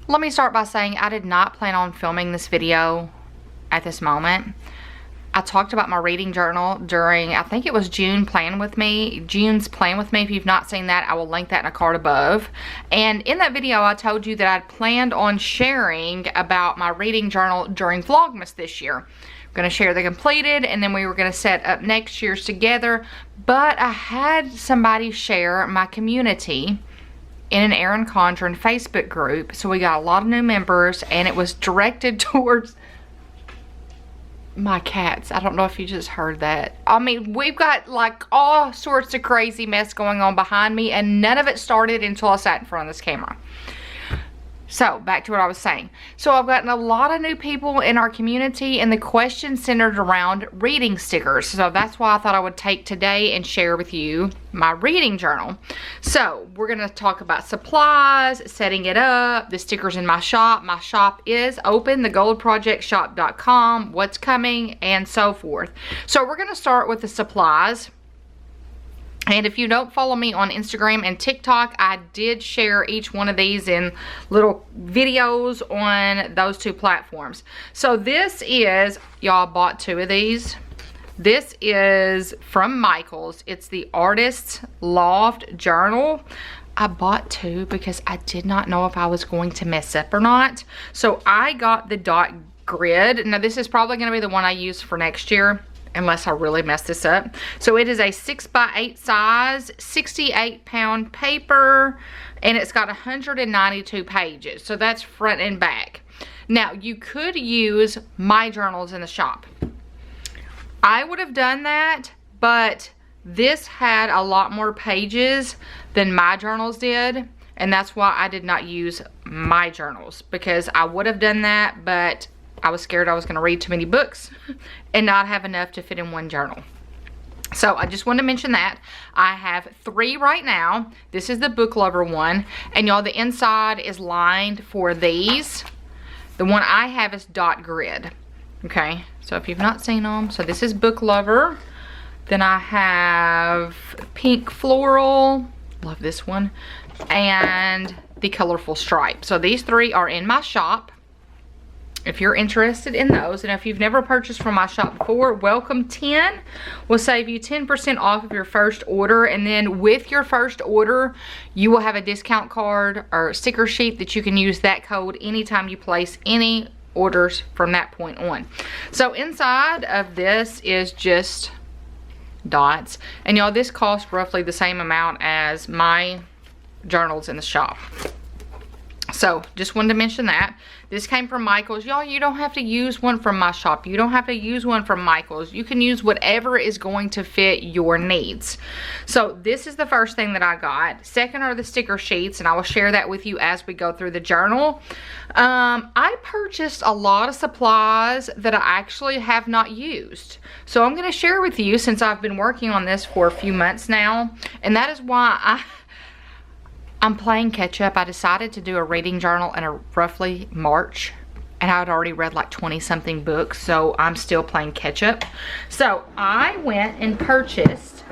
Let me start by saying I did not plan on filming this video at this moment. I talked about my reading journal during, I think it was June's Plan With Me. If you've not seen that, I will link that in a card above. And in that video, I told you that I'd planned on sharing about my reading journal during Vlogmas this year. I'm going to share the completed, and then we were going to set up next year's together. But I had somebody share my community in an Erin Condren Facebook group. So we got a lot of new members, and it was directed towards my cats. I don't know if you just heard that. I mean, we've got like all sorts of crazy mess going on behind me, and none of it started until I sat in front of this camera. So back to what I was saying. So I've gotten a lot of new people in our community, and the question centered around reading stickers. So that's why I thought I would take today and share with you my reading journal. So we're going to talk about supplies, setting it up, the stickers in my shop. My shop is open, thegoldprojectshop.com, what's coming, and so forth. So we're going to start with the supplies. And if you don't follow me on Instagram and TikTok, I did share each one of these in little videos on those two platforms. So this is, y'all bought 2 of these. This is from Michaels. It's the Artist's Loft Journal. I bought 2 because I did not know if I was going to mess up or not. So I got the dot grid. Now this is probably going to be the one I use for next year, unless I really mess this up. So it is a 6x8 size, 68-pound paper, and it's got 192 pages. So that's front and back. Now, you could use my journals in the shop. I would have done that, but this had a lot more pages than my journals did, and that's why I did not use my journals, because I would have done that, but I was scared I was going to read too many books and not have enough to fit in one journal. So I just wanted to mention that. I have 3 right now. This is the book lover one. And y'all, the inside is lined for these. The one I have is dot grid. Okay, so if you've not seen them, so this is book lover. Then I have pink floral. Love this one. And the colorful stripe. So these 3 are in my shop. If you're interested in those, and if you've never purchased from my shop before, welcome 10 will save you 10% off of your first order. And then with your first order, you will have a discount card or sticker sheet that you can use that code anytime you place any orders from that point on. So inside of this is just dots. And y'all, this costs roughly the same amount as my journals in the shop. So just wanted to mention that. This came from Michaels. Y'all, you don't have to use one from my shop. You don't have to use one from Michaels. You can use whatever is going to fit your needs. So this is the first thing that I got. Second are the sticker sheets, and I will share that with you as we go through the journal. I purchased a lot of supplies that I actually have not used. So I'm going to share with you, since I've been working on this for a few months now, and that is why I'm playing catch up. I decided to do a reading journal in roughly March, and I had already read like 20 something books, so I'm still playing catch up. So I went and purchased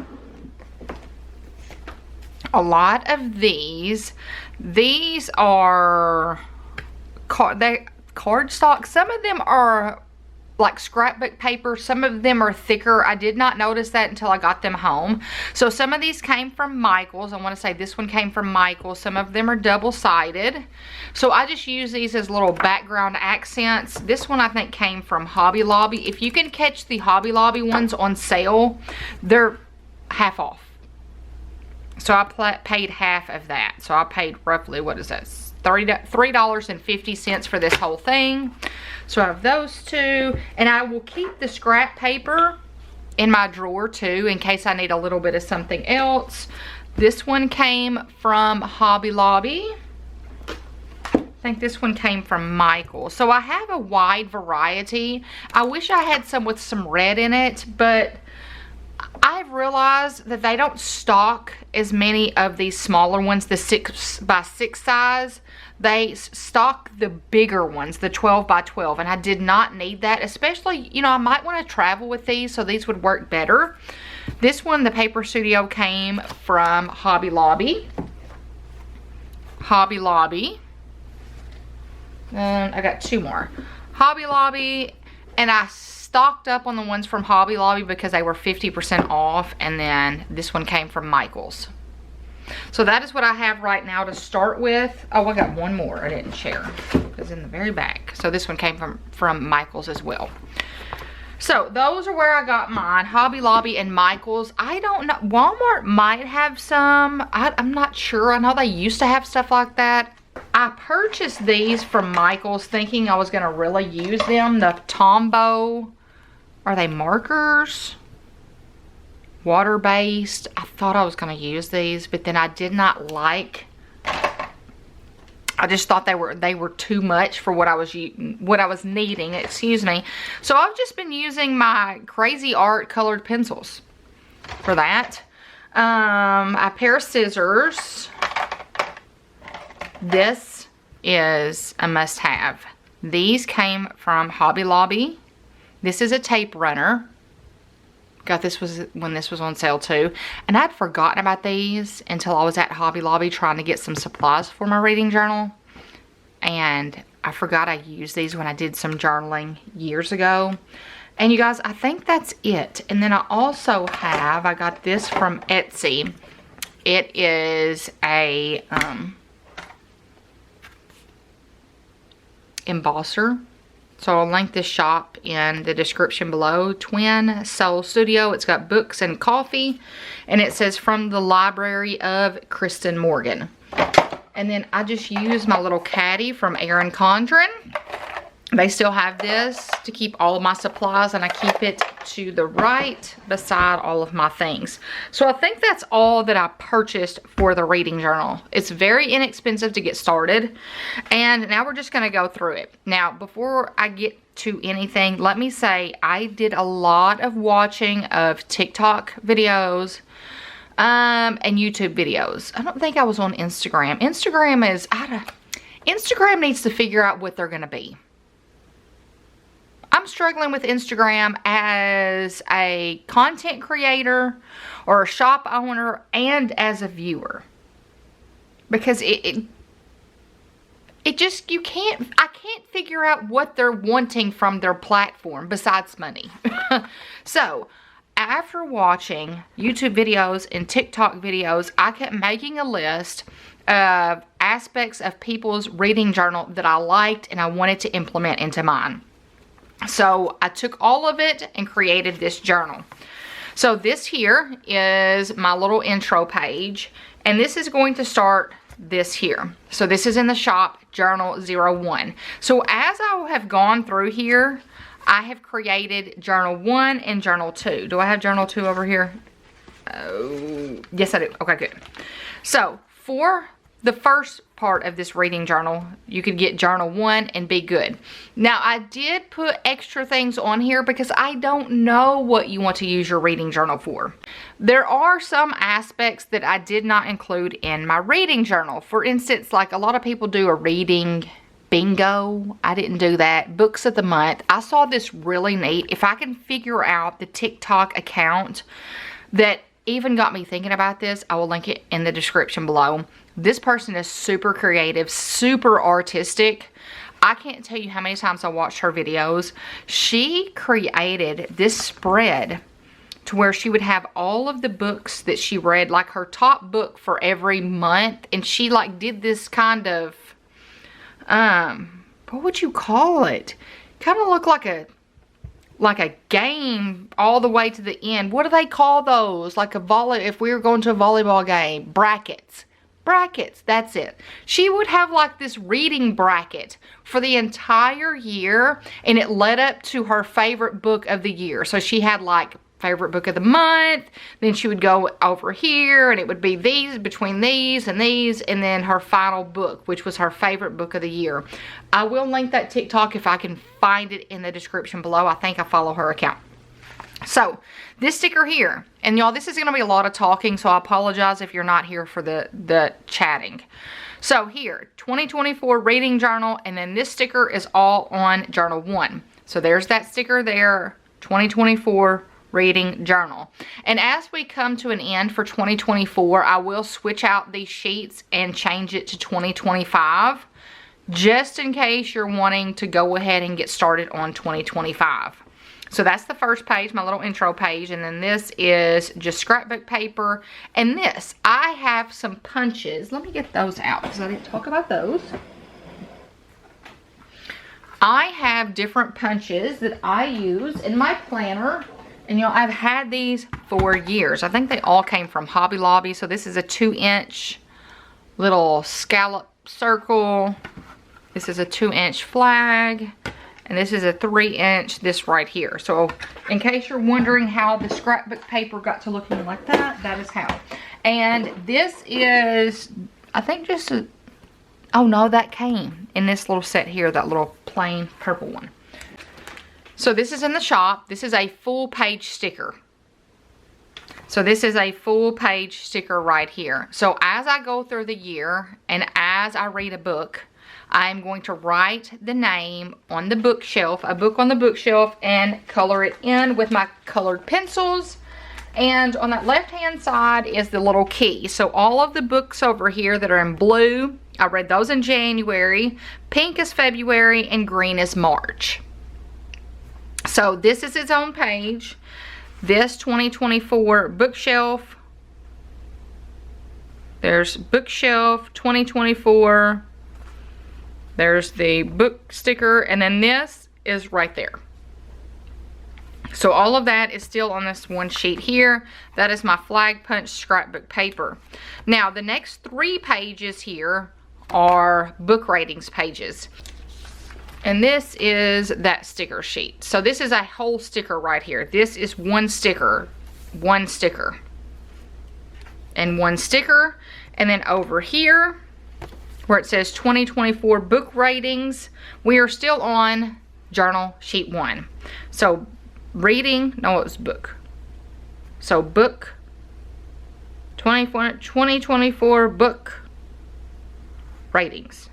a lot of these. These are cardstock. Some of them are like scrapbook paper, some of them are thicker. I did not notice that until I got them home. So some of these came from Michaels. I want to say this one came from Michaels. Some of them are double-sided. So I just use these as little background accents. This one I think came from Hobby Lobby. If you can catch the Hobby Lobby ones on sale, they're half off. So I paid half of that. So I paid roughly, what is that, $3.50 for this whole thing. So I have those 2, and I will keep the scrap paper in my drawer too in case I need a little bit of something else. This one came from Hobby Lobby. I think this one came from Michael. So I have a wide variety. I wish I had some with some red in it, but I've realized that they don't stock as many of these smaller ones, the 6x6 size. They stock the bigger ones, the 12x12, and I did not need that. Especially, you know, I might want to travel with these, so these would work better. This one, the Paper Studio, came from Hobby Lobby. Hobby Lobby. I got 2 more. Hobby Lobby, and I stocked up on the ones from Hobby Lobby because they were 50% off, and then this one came from Michael's. So that is what I have right now to start with. Oh, I got 1 more I didn't share. It's in the very back. So this one came from Michael's as well. So those are where I got mine. Hobby Lobby and Michael's. I don't know. Walmart might have some. I'm not sure. I know they used to have stuff like that. I purchased these from Michael's thinking I was going to really use them. The Tombow. Are they markers? Water-based. I thought I was going to use these, but then I did not like. I just thought they were too much for what I was needing. Excuse me. So I've just been using my Crazy Art colored pencils for that. A pair of scissors. This is a must-have. These came from Hobby Lobby. This is a tape runner. Got this when this was on sale too. And I'd forgotten about these until I was at Hobby Lobby trying to get some supplies for my reading journal. And I forgot I used these when I did some journaling years ago. And you guys, I think that's it. And then I also have, I got this from Etsy. It is a embosser. So I'll link this shop in the description below. Twin Soul Studio. It's got books and coffee. And it says from the library of Kristin Morgan. And then I just use my little caddy from Erin Condren. They still have this to keep all of my supplies, and I keep it to the right beside all of my things. So I think that's all that I purchased for the reading journal. It's very inexpensive to get started, and now we're just going to go through it. Now, before I get to anything, let me say I did a lot of watching of TikTok videos and YouTube videos. I don't think I was on Instagram. Instagram needs to figure out what they're going to be. I'm struggling with Instagram as a content creator or a shop owner and as a viewer. Because it just, I can't figure out what they're wanting from their platform besides money. So, after watching YouTube videos and TikTok videos, I kept making a list of aspects of people's reading journal that I liked and I wanted to implement into mine. So I took all of it and created this journal. So this here is my little intro page, and this is going to start this here. So this is in the shop, Journal 01. So as I have gone through here, I have created Journal 1 and Journal 2. Do I have Journal 2 over here? Oh, yes I do. Okay, good. So for the first part of this reading journal, you could get Journal 1 and be good. Now, I did put extra things on here because I don't know what you want to use your reading journal for. There are some aspects that I did not include in my reading journal. For instance, like a lot of people do a reading bingo. I didn't do that. Books of the month. I saw this really neat. If I can figure out the TikTok account that even got me thinking about this, I will link it in the description below. This person is super creative, super artistic. I can't tell you how many times I watched her videos. She created this spread to where she would have all of the books that she read, like her top book for every month. And she like did this kind of, what would you call it? Kind of looked like a game all the way to the end. What do they call those? Like if we were going to a volleyball game, brackets. Brackets, that's it. She would have like this reading bracket for the entire year, and it led up to her favorite book of the year. So she had like favorite book of the month, then she would go over here and it would be these, between these, and then her final book, which was her favorite book of the year. I will link that TikTok if I can find it in the description below. I think I follow her account. So this sticker here, and y'all, this is going to be a lot of talking, so I apologize if you're not here for the chatting. So here, 2024 reading journal, and then this sticker is all on Journal 1. So there's that sticker there, 2024 reading journal. And as we come to an end for 2024, I will switch out these sheets and change it to 2025. just in case you're wanting to go ahead and get started on 2025. So that's the first page, my little intro page, and then this is just scrapbook paper. And this, I have some punches. Let me get those out because I didn't talk about those. I have different punches that I use in my planner. And I've had these for years. I think they all came from Hobby Lobby. So this is a 2-inch little scallop circle. This is a 2-inch flag. And this is a 3-inch, this right here. So in case you're wondering how the scrapbook paper got to looking like that, that is how. And this is, I think just a, oh no, that came in this little set here, that little plain purple one. So this is in the shop. This is a full page sticker. So this is a full page sticker right here. So as I go through the year and as I read a book, I'm going to write the name on the bookshelf, a book on the bookshelf, and color it in with my colored pencils. And on that left-hand side is the little key. So all of the books over here that are in blue, I read those in January, pink is February, and green is March. So this is its own page. This 2024 bookshelf. There's bookshelf 2024. There's the book sticker, and then this is right there. So all of that is still on this one sheet here. That is my flag punch scrapbook paper. Now the next 3 pages here are book ratings pages. And this is that sticker sheet. So this is a whole sticker right here. This is one sticker, and one sticker. And then over here, where it says 2024 book ratings, we are still on journal sheet 1. So reading, no, it was book. So book 2024 book ratings.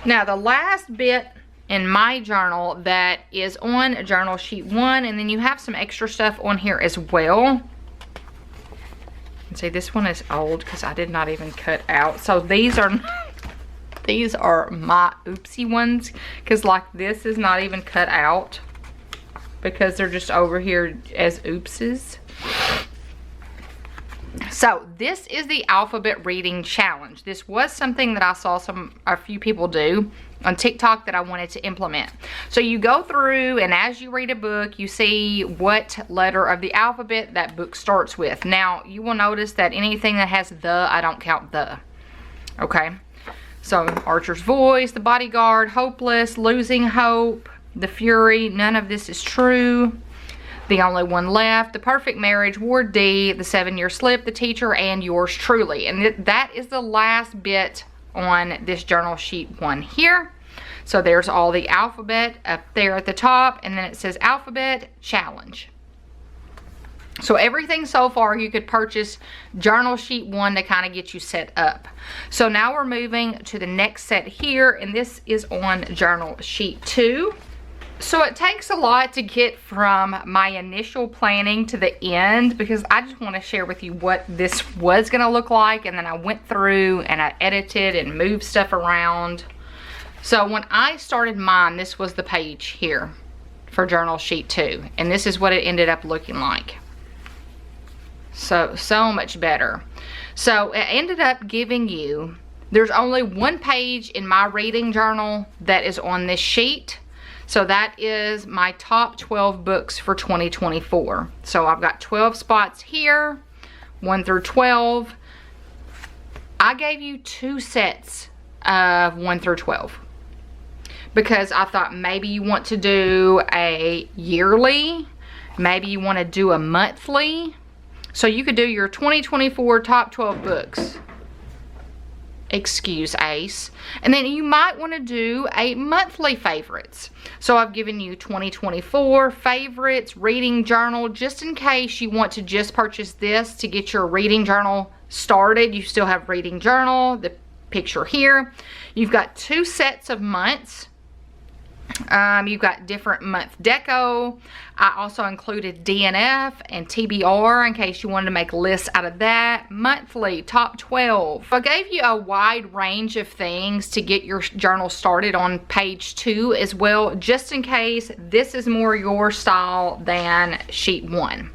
Now the last bit in my journal that is on journal sheet 1, and then you have some extra stuff on here as well. See, this one is old because I did not even cut out. So these are my oopsie ones, because like this is not even cut out because they're just over here as oopses. So this is the alphabet reading challenge. This was something that I saw a few people do on TikTok that I wanted to implement. So you go through, and as you read a book, you see what letter of the alphabet that book starts with. Now you will notice that anything that has the, I don't count the. Okay, so Archer's Voice, The Bodyguard, Hopeless, Losing Hope, The Fury, none of this is true. The Only One Left, The Perfect Marriage, Ward D, The 7-Year Slip, The Teacher, and Yours Truly. And that is the last bit on this journal sheet 1 here. So there's all the alphabet up there at the top, and then it says Alphabet Challenge. So everything so far you could purchase journal sheet 1 to kind of get you set up. So now we're moving to the next set here, and this is on journal sheet 2. So it takes a lot to get from my initial planning to the end, because I just want to share with you what this was going to look like, and then I went through and I edited and moved stuff around. So when I started mine, this was the page here for journal sheet 2, and this is what it ended up looking like. So much better. So it ended up giving you, there's only one page in my reading journal that is on this sheet. So that is my top 12 books for 2024. So I've got 12 spots here, 1 through 12. I gave you 2 sets of 1 through 12 because I thought maybe you want to do a yearly, maybe you want to do a monthly. So you could do your 2024 top 12 books. Excuse Ace. And then you might want to do a monthly favorites. So I've given you 2024 favorites, reading journal, just in case you want to just purchase this to get your reading journal started. You still have reading journal, the picture here. You've got 2 sets of months. You've got different month deco. I also included DNF and TBR in case you wanted to make lists out of that. Monthly, top 12. I gave you a wide range of things to get your journal started on page 2 as well, just in case this is more your style than sheet 1.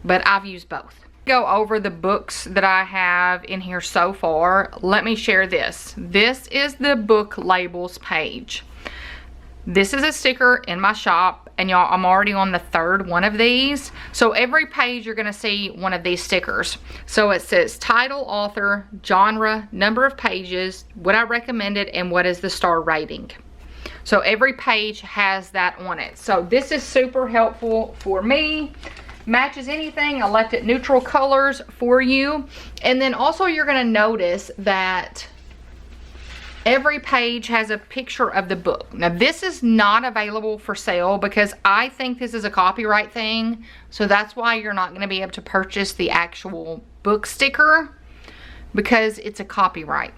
But I've used both. Go over the books that I have in here so far. Let me share this. This is the book labels page. This is a sticker in my shop, and y'all, I'm already on the 3rd one of these. So every page you're gonna see one of these stickers. So it says title, author, genre, number of pages, what I recommended, and what is the star rating. So every page has that on it. So this is super helpful for me. Matches anything. I left it neutral colors for you. And then also you're going to notice that every page has a picture of the book. Now this is not available for sale because I think this is a copyright thing. So that's why you're not going to be able to purchase the actual book sticker, because it's a copyright.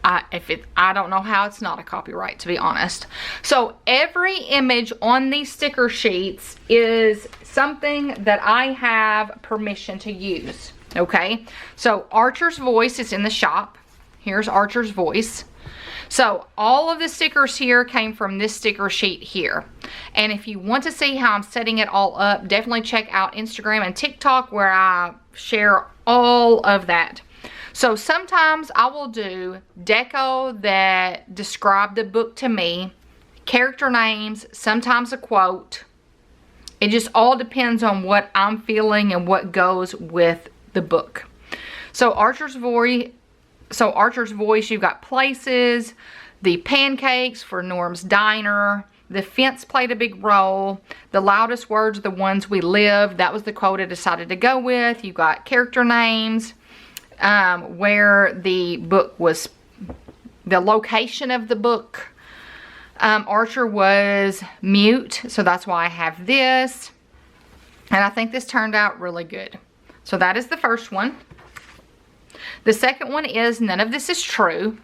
I don't know how it's not a copyright, to be honest. So every image on these sticker sheets is something that I have permission to use. Okay, so Archer's voice is in the shop. Here's Archer's voice. So all of the stickers here came from this sticker sheet here. And if you want to see how I'm setting it all up, definitely check out Instagram and TikTok where I share all of that. So sometimes I will do deco that describe the book to me, character names, sometimes a quote. It just all depends on what I'm feeling and what goes with the book. So Archer's voice, you've got places, the pancakes for Norm's Diner, the fence played a big role, the loudest words are the ones we live. That was the quote I decided to go with. You've got character names. Where the book was, the location of the book. Archer was mute, so that's why I have this. And I think this turned out really good. So that is the first one. The second one is none of this is true.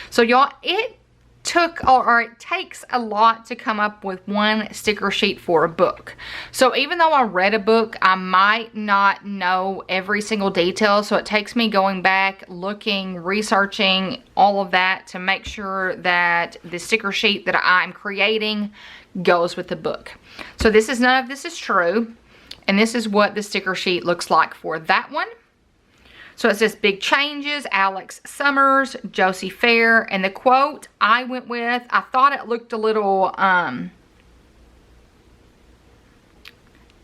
So y'all, it took, or it takes a lot to come up with one sticker sheet for a book. So even though I read a book, I might not know every single detail. So it takes me going back, looking, researching all of that to make sure that the sticker sheet that I'm creating goes with the book. So this is none of this is true. And this is what the sticker sheet looks like for that one. So it says big changes, Alex Summers, Josie Fair, and the quote I went with, I thought it looked a little,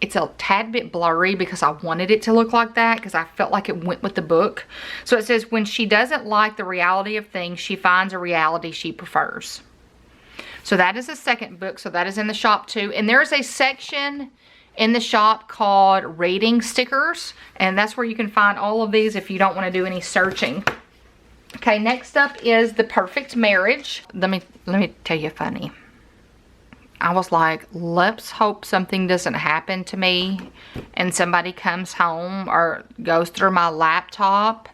it's a tad bit blurry because I wanted it to look like that because I felt like it went with the book. So it says, when she doesn't like the reality of things, she finds a reality she prefers. So that is the second book, so that is in the shop too. And there's a section in the shop called reading stickers, and that's where you can find all of these if you don't want to do any searching. Okay, next up is The Perfect Marriage. Let me tell you funny. I was like, let's hope something doesn't happen to me and somebody comes home or goes through my laptop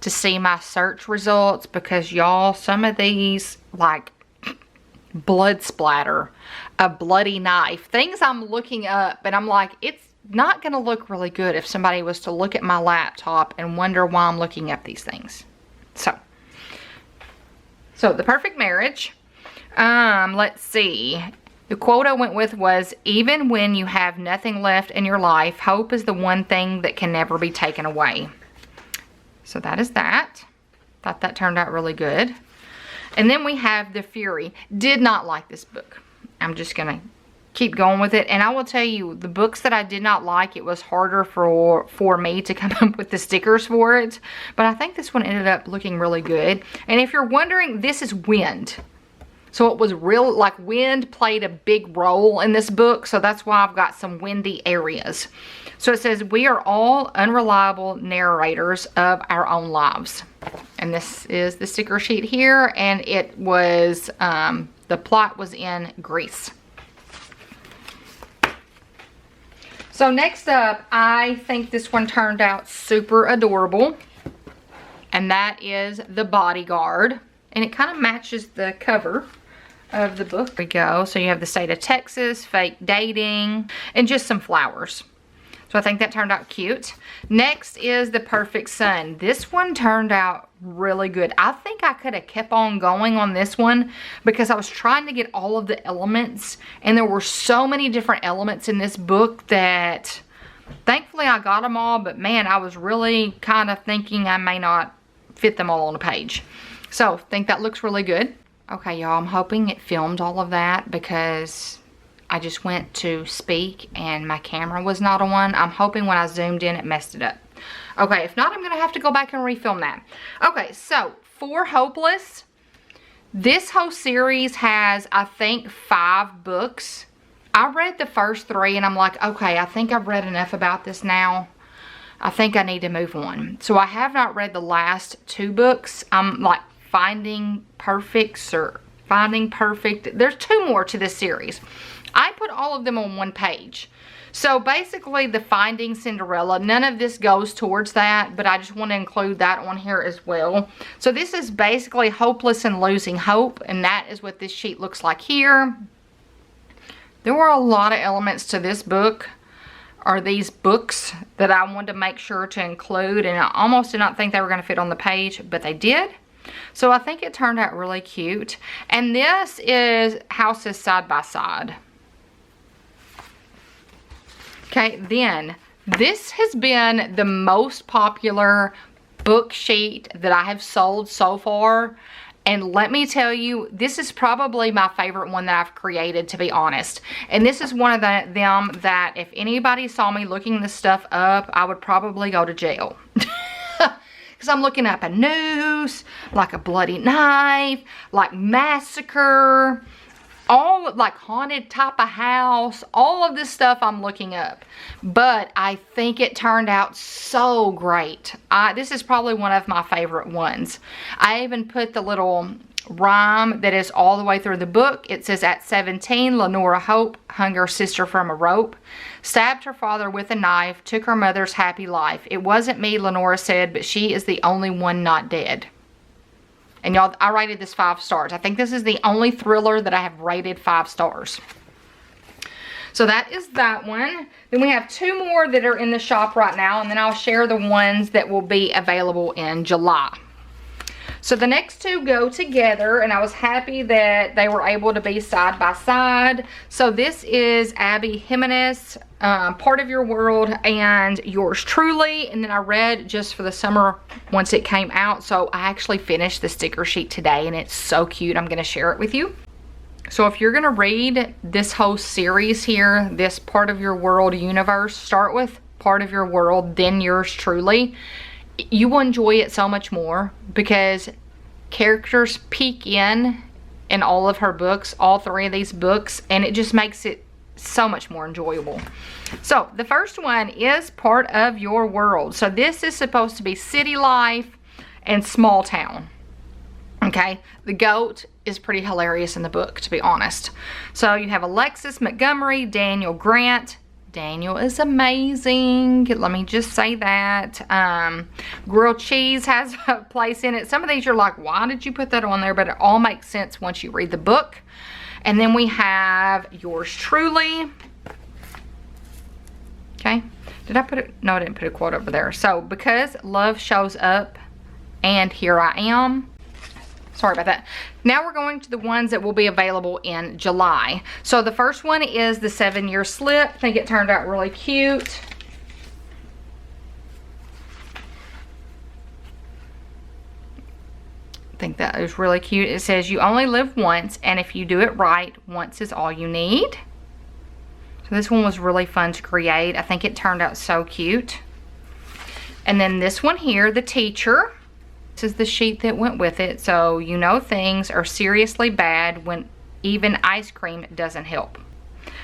to see my search results, because y'all, some of these, like blood splatter, a bloody knife, things I'm looking up, and I'm like, it's not gonna look really good if somebody was to look at my laptop and wonder why I'm looking up these things. So The Perfect Marriage. Let's see. The quote I went with was, even when you have nothing left in your life, hope is the one thing that can never be taken away. So that is that. Thought that turned out really good. And then we have The Fury. Did not like this book. I'm just going to keep going with it. And I will tell you, the books that I did not like, it was harder for me to come up with the stickers for it. But I think this one ended up looking really good. And if you're wondering, this is wind. So it was real, like wind played a big role in this book. So that's why I've got some windy areas. So it says, we are all unreliable narrators of our own lives. And this is the sticker sheet here. And it was, the plot was in Greece. So next up, I think this one turned out super adorable. And that is The Bodyguard. And it kind of matches the cover of the book. There we go. So you have the state of Texas, fake dating, and just some flowers. So I think that turned out cute. Next is The Perfect Son. This one turned out really good. I think I could have kept on going on this one because I was trying to get all of the elements, and there were so many different elements in this book that thankfully I got them all, but man, I was really kind of thinking I may not fit them all on a page. So I think that looks really good. Okay, y'all, I'm hoping it filmed all of that because I just went to speak and my camera was not on. I'm hoping when I zoomed in it messed it up. Okay, if not, I'm gonna have to go back and refilm that. Okay, so for Hopeless, this whole series has, I think, 5 books. I read the first 3 and I'm like, okay, I think I've read enough about this now. I think I need to move on. So I have not read the last 2 books. I'm like Finding Perfect or Finding Perfect. There's 2 more to this series. I put all of them on one page. So basically the Finding Cinderella, none of this goes towards that, but I just want to include that on here as well. So this is basically Hopeless and Losing Hope, and that is what this sheet looks like here. There were a lot of elements to this book, or these books, that I wanted to make sure to include, and I almost did not think they were going to fit on the page, but they did. So I think it turned out really cute. And this is Houses Side by Side. Okay, then this has been the most popular book sheet that I have sold so far. And let me tell you, this is probably my favorite one that I've created, to be honest. And this is one of them that if anybody saw me looking this stuff up, I would probably go to jail. Because I'm looking up a noose, like a bloody knife, like massacre, all like haunted type of house, all of this stuff I'm looking up. But I think it turned out so great. This is probably one of my favorite ones. I even put the little rhyme that is all the way through the book. It says, at 17, Lenora Hope hung her sister from a rope, stabbed her father with a knife, took her mother's happy life. It wasn't me, Lenora said, but she is the only one not dead. And y'all, I rated this 5 stars. I think this is the only thriller that I have rated 5 stars. So that is that one. Then we have 2 more that are in the shop right now, and then I'll share the ones that will be available in July. So the next 2 go together, and I was happy that they were able to be side by side. So this is Abby Jimenez, Part of Your World, and Yours Truly. And then I read Just for the Summer once it came out. So I actually finished the sticker sheet today, and it's so cute. I'm going to share it with you. So if you're going to read this whole series here, this Part of Your World universe, start with Part of Your World, then Yours Truly. You will enjoy it so much more because characters peek in all of her books, all 3 of these books, and it just makes it so much more enjoyable. So the first one is Part of Your World. So this is supposed to be city life and small town. Okay, the goat is pretty hilarious in the book, to be honest. So you have Alexis Montgomery, Daniel Grant. Daniel is amazing. Let me just say that. Grilled cheese has a place in it. Some of these you're like, why did you put that on there? But it all makes sense once you read the book. And then we have Yours Truly. Okay. Did I put it? No, I didn't put a quote over there. So, because love shows up and here I am. Sorry about that. Now we're going to the ones that will be available in July. So the first one is The 7-Year Slip. I think it turned out really cute. I think that is really cute. It says, you only live once, and if you do it right, once is all you need. So this one was really fun to create. I think it turned out so cute. And then this one here, The Teacher. This is the sheet that went with it. So, you know things are seriously bad when even ice cream doesn't help.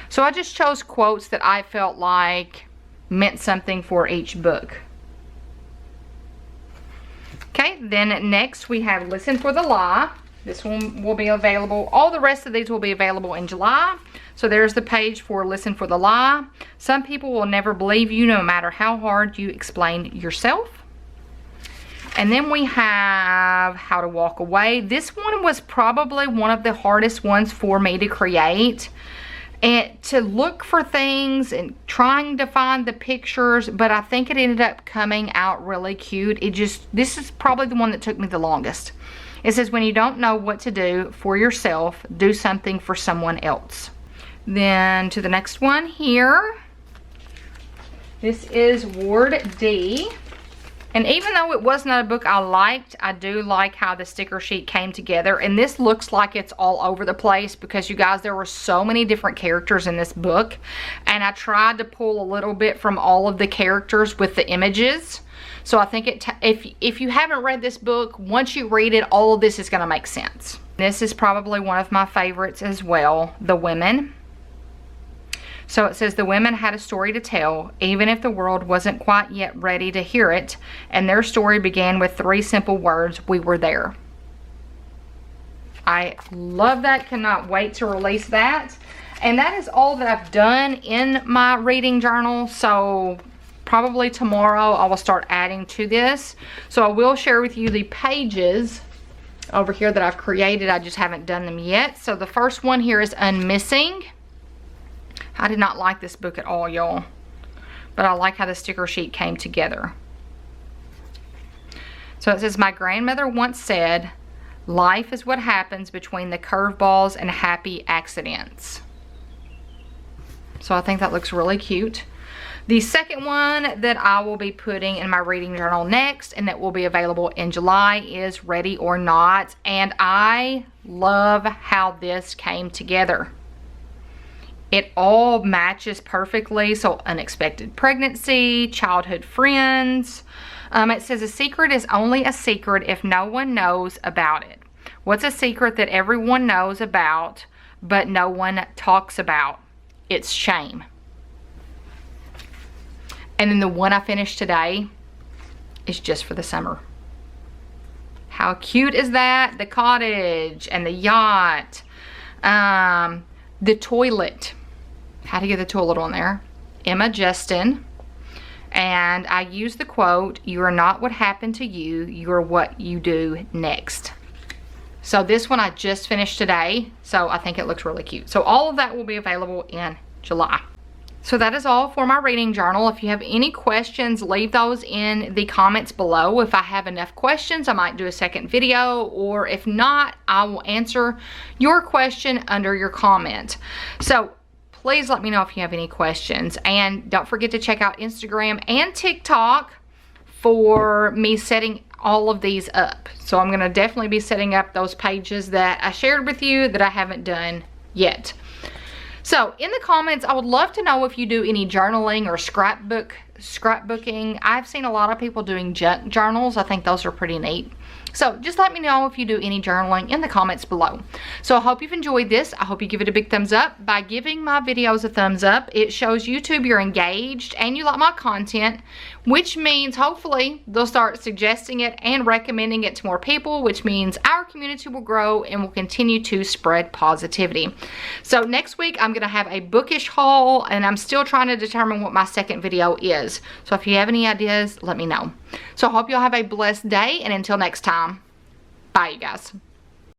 So I just chose quotes that I felt like meant something for each book. Okay, then next we have Listen for the Lie. This one will be available. All the rest of these will be available in July. So there's the page for Listen for the Lie. Some people will never believe you no matter how hard you explain yourself. And then we have How to Walk Away. This one was probably one of the hardest ones for me to create. And to look for things and trying to find the pictures, but I think it ended up coming out really cute. This is probably the one that took me the longest. It says, when you don't know what to do for yourself, do something for someone else. Then to the next one here. This is Ward D. And even though it was not a book I liked, I do like how the sticker sheet came together. And this looks like it's all over the place because, you guys, there were so many different characters in this book. And I tried to pull a little bit from all of the characters with the images. So I think if you haven't read this book, once you read it, all of this is going to make sense. This is probably one of my favorites as well, The Women. So it says, the women had a story to tell, even if the world wasn't quite yet ready to hear it, and their story began with 3 simple words: we were there. I love that. Cannot wait to release that. And that is all that I've done in my reading journal. So probably tomorrow I will start adding to this. So I will share with you the pages over here that I've created. I just haven't done them yet. So the first one here is Unmissing. I did not like this book at all, y'all, but I like how the sticker sheet came together. So it says, my grandmother once said, life is what happens between the curveballs and happy accidents. So I think that looks really cute. The second one that I will be putting in my reading journal next, and that will be available in July, is Ready or Not. And I love how this came together. It all matches perfectly. So unexpected pregnancy, childhood friends. It says, a secret is only a secret if no one knows about it. What's a secret that everyone knows about but no one talks about? It's shame. And then the one I finished today is Just for the Summer. How cute is that? The cottage and the yacht. The toilet. How to get the toilet on there. Emma Justin. And I use the quote, you are not what happened to you, you are what you do next. So this one I just finished today, so I think it looks really cute. So all of that will be available in July. So that is all for my reading journal. If you have any questions, leave those in the comments below. If I have enough questions, I might do a second video, or if not, I will answer your question under your comment. So please let me know if you have any questions. And don't forget to check out Instagram and TikTok for me setting all of these up. So I'm going to definitely be setting up those pages that I shared with you that I haven't done yet. So in the comments, I would love to know if you do any journaling or scrapbooking. I've seen a lot of people doing junk journals. I think those are pretty neat. So just let me know if you do any journaling in the comments below. So I hope you've enjoyed this. I hope you give it a big thumbs up. By giving my videos a thumbs up, it shows YouTube you're engaged and you like my content, which means hopefully they'll start suggesting it and recommending it to more people, which means our community will grow and will continue to spread positivity. So next week I'm going to have a bookish haul, and I'm still trying to determine what my second video is. So if you have any ideas, let me know. So I hope y'all have a blessed day, and until next time, bye you guys.